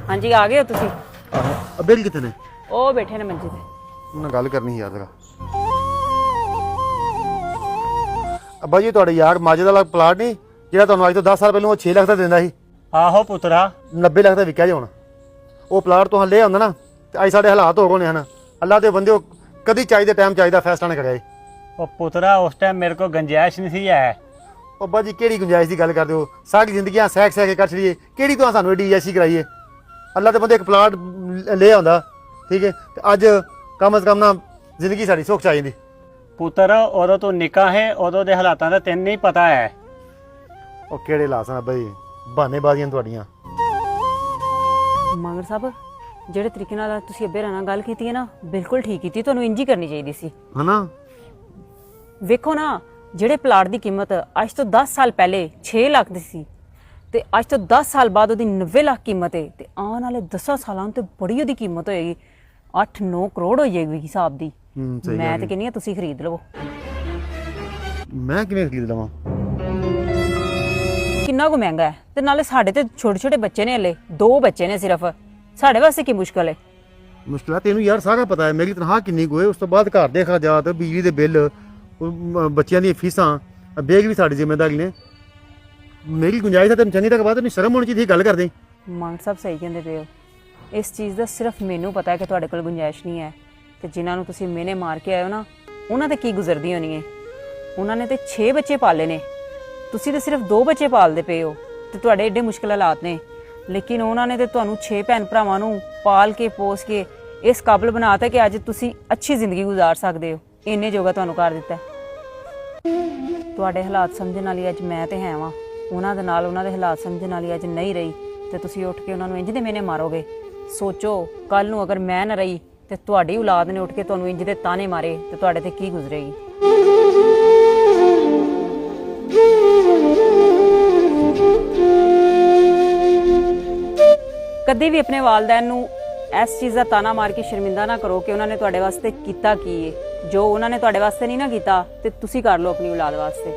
हाँ जी आ गए हो तुसी? बिल कितने ने? ओ बैठे ने मंजे ते। मैं गल करनी यार जरा ਅੱਬਾ ਜੀ ਤੁਹਾਡੇ ਯਾਰ ਮਾਜੇ ਦਾ ਪਲਾਟ ਨਹੀਂ ਜਿਹੜਾ ਤੁਹਾਨੂੰ ਅੱਜ ਤੋਂ 10 ਸਾਲ ਪਹਿਲਾਂ ਉਹ 6 ਲੱਖ ਦਾ ਦਿੰਦਾ ਸੀ। ਆਹੋ ਪੁੱਤਰਾ 90 ਲੱਖ ਦਾ ਵਿਕਿਆ ਜੀ ਹੁਣ। ਉਹ ਪਲਾਟ ਤੋਂ ਹੱਲੇ ਆਉਂਦਾ ਨਾ ਤੇ ਅੱਜ ਸਾਡੇ ਹਾਲਾਤ ਹੋ ਗਏ ਹਨ। ਅੱਲਾ ਦੇ ਬੰਦੇ ਕਦੀ ਚਾਹੀਦੇ ਟਾਈਮ ਚਾਹੀਦਾ ਫੈਸਲਾ ਨਾ ਕਰਿਆ ਜੀ। ਉਹ ਪੁੱਤਰਾ ਉਸ ਟਾਈਮ ਮੇਰੇ ਕੋਲ ਗੁੰਜਾਇਸ਼ ਨਹੀਂ ਸੀ ਹੈ। ਅੱਬਾ ਜੀ ਕਿਹੜੀ ਗੁੰਜਾਇਸ਼ ਦੀ ਗੱਲ ਕਰਦੇ ਹੋ? ਸਾਰੀ ਜ਼ਿੰਦਗੀਆਂ ਸਹਿਕ ਸਹਿ ਕੇ ਕੱਟ ਲਈਏ, ਕਿਹੜੀ ਤੋਂ ਸਾਨੂੰ ਐਡੀ ਐਸੀ ਕਰਾਈਏ? ਅੱਲਾ ਦੇ ਬੰਦੇ ਇੱਕ ਪਲਾਟ ਲੈ ਆਉਂਦਾ ਠੀਕ ਹੈ ਤੇ ਅੱਜ ਕਮ ਅਜ਼ ਕਮ ਨਾ ਜ਼ਿੰਦਗੀ ਸਾਡੀ ਸੁੱਖ ਚਾਹੀਦੀ। ਪੁੱਤਰ ਉਦੋਂ ਤੂੰ ਨਿੱਕਾ ਹੈ, ਉਦੋਂ ਦੇ ਹਾਲਾਤਾਂ ਦਾ ਤੈਨੂੰ ਨਹੀਂ ਪਤਾ ਹੈ। ਉਹ ਕਿਹੜੇ ਲਾਸਾਂ ਅੱਬਾ ਜੀ, ਬਹਾਨੇਬਾਜ਼ੀਆਂ ਤੁਹਾਡੀਆਂ। मगर साहब ਜਿਹੜੇ ਤਰੀਕੇ ਨਾਲ ਤੁਸੀਂ ਅੱਬੇ ਨਾਲ ਗੱਲ ਕੀਤੀ ਹੈ ਨਾ ਬਿਲਕੁਲ ਠੀਕ ਕੀਤੀ। ਤੁਹਾਨੂੰ ਇੰਜ ਹੀ ਕਰਨੀ ਚਾਹੀਦੀ ਸੀ ਹਨਾ। ਵੇਖੋ ਨਾ ਜਿਹੜੇ ਪਲਾਟ ਦੀ ਕੀਮਤ ਅੱਜ ਤੋਂ 10 ਸਾਲ ਪਹਿਲੇ 6 ਲੱਖ ਦੀ ਸੀ ਤੇ ਅੱਜ ਤੋਂ 10 ਸਾਲ ਬਾਅਦ ਉਹਦੀ 90 ਲੱਖ ਕੀਮਤ ਹੈ ਤੇ ਆਉਣ ਵਾਲੇ 10 ਸਾਲਾਂ ਨੂੰ ਤੇ ਬੜੀ ਉਹਦੀ ਕੀਮਤ ਹੋਏਗੀ 8-9 ਕਰੋੜ ਹੋ ਜਾਏਗੀ ਹਿਸਾਬ ਦੀ। ਮੈਂ ਤੇ ਕਹਿੰਨੀ ਆ ਤੁਸੀਂ ਖਰੀਦ ਲਵੋ। ਮੈਂ ਕਿਵੇਂ ਖਰੀਦ ਲਵਾਂ? ਕਿੰਨਾ ਕੁ ਮਹਿੰਗਾ ਹੈ ਤੇ ਨਾਲੇ ਸਾਡੇ ਤੇ ਛੋਟੇ ਛੋਟੇ ਬੱਚੇ ਨੇ ਹਲੇ 2 ਬੱਚੇ ਨੇ ਸਿਰਫ। ਸਾਡੇ ਵਾਸਤੇ ਕੀ ਮੁਸ਼ਕਲ ਹੈ? ਮੁਸ਼ਕਿਲ ਤੈਨੂੰ ਯਾਰ ਸਾਰਾ ਪਤਾ ਹੈ। ਮੇਰੀ ਤਨਖਾਹ ਕਿੰਨੀ ਕੁ ਹੈ, ਉਸ ਤੋਂ ਬਾਅਦ ਘਰ ਦੇ ਖਰਚਾਤ, ਬਿਜਲੀ ਦੇ ਬਿੱਲ, ਬੱਚਿਆਂ ਦੀਆਂ ਫੀਸਾਂ, ਬੇਗ ਵੀ ਸਾਡੀ ਜ਼ਿੰਮੇਵਾਰੀ ਨੇ। ਮੇਰੀ ਗੁੰਜਾਇਸ਼ ਹੈ ਤੈਨੂੰ ਚੰਗੀ ਤਰ੍ਹਾਂ ਪਤਾ, ਤੈਨੂੰ ਸ਼ਰਮ ਹੋਣੀ ਚਾਹੀਦੀ ਗੱਲ ਕਰਦੇ। ਮਾਨ ਸਾਹਿਬ ਸਹੀ ਕਹਿੰਦੇ ਪਏ ਹੋ। ਇਸ ਚੀਜ਼ ਦਾ ਸਿਰਫ ਮੈਨੂੰ ਪਤਾ ਹੈ ਕਿ ਤੁਹਾਡੇ ਕੋਲ ਗੁੰਜਾਇਸ਼ ਨਹੀਂ ਹੈ ਤੇ ਜਿਨ੍ਹਾਂ ਨੂੰ ਤੁਸੀਂ ਮੇਨੇ ਮਾਰ ਕੇ ਆਏ ਹੋ ਨਾ ਉਹਨਾਂ ਤੇ ਕੀ ਗੁਜ਼ਰਦੀ ਹੋਣੀ ਹੈ। ਉਹਨਾਂ ਨੇ ਤੇ 6 ਬੱਚੇ ਪਾਲੇ ਨੇ, ਤੁਸੀਂ ਤੇ ਸਿਰਫ 2 ਬੱਚੇ ਪਾਲਦੇ ਪਏ ਹੋ ਤੇ ਤੁਹਾਡੇ ਏਡੇ ਮੁਸ਼ਕਿਲ ਹਾਲਾਤ ਨੇ। ਲੇਕਿਨ ਉਹਨਾਂ ਨੇ ਤੇ ਤੁਹਾਨੂੰ 6 ਭੈਣ ਭਰਾਵਾਂ ਨੂੰ ਪਾਲ ਕੇ ਪੋਸ ਕੇ ਇਸ ਕਾਬਲ ਬਣਾਤਾ ਕਿ ਅੱਜ ਤੁਸੀਂ ਅੱਛੀ ਜ਼ਿੰਦਗੀ ਗੁਜ਼ਾਰ ਸਕਦੇ ਹੋ। ਇੰਨੇ ਜੋਗਾ ਤੁਹਾਨੂੰ ਕਰ ਦਿੱਤਾ। ਤੁਹਾਡੇ ਹਾਲਾਤ ਸਮਝਣ ਵਾਲੀ ਅੱਜ ਮੈਂ ਤੇ ਹੈ ਵਾਂ। ਉਹਨਾਂ ਦੇ ਨਾਲ ਉਹਨਾਂ ਦੇ ਹਾਲਾਤ ਸਮਝਣ ਵਾਲੀ ਅੱਜ ਨਹੀਂ ਰਹੀ ਤੇ ਤੁਸੀਂ ਉੱਠ ਕੇ ਉਹਨਾਂ ਨੂੰ ਇੰਜ ਦੇ ਮੇਨੇ ਮਾਰੋਗੇ। ਸੋਚੋ ਕੱਲ ਨੂੰ ਅਗਰ ਮੈਂ ਨਾ ਰਹੀ ਤੇ ਤੁਹਾਡੀ ਔਲਾਦ ਨੇ ਉੱਠ ਕੇ ਤੁਹਾਨੂੰ ਇੰਜ ਦੇ ਤਾਨੇ ਮਾਰੇ ਤੇ ਤੁਹਾਡੇ ਤੇ ਕੀ ਗੁਜ਼ਰੇਗੀ। ਕਦੇ ਵੀ ਆਪਣੇ ਵਾਲਿदैन ਨੂੰ ਇਸ ਚੀਜ਼ ਦਾ ਤਾਨਾ ਮਾਰ ਕੇ ਸ਼ਰਮਿੰਦਾ ਨਾ ਕਰੋ ਕਿ ਉਹਨਾਂ ਨੇ ਤੁਹਾਡੇ ਵਾਸਤੇ ਕੀਤਾ ਕੀ ਹੈ। ਜੋ ਉਹਨਾਂ ਨੇ ਤੁਹਾਡੇ ਵਾਸਤੇ ਨਹੀਂ ਨਾ ਕੀਤਾ ਤੇ ਤੁਸੀਂ ਕਰ ਲਓ ਆਪਣੀ ਔਲਾਦ ਵਾਸਤੇ।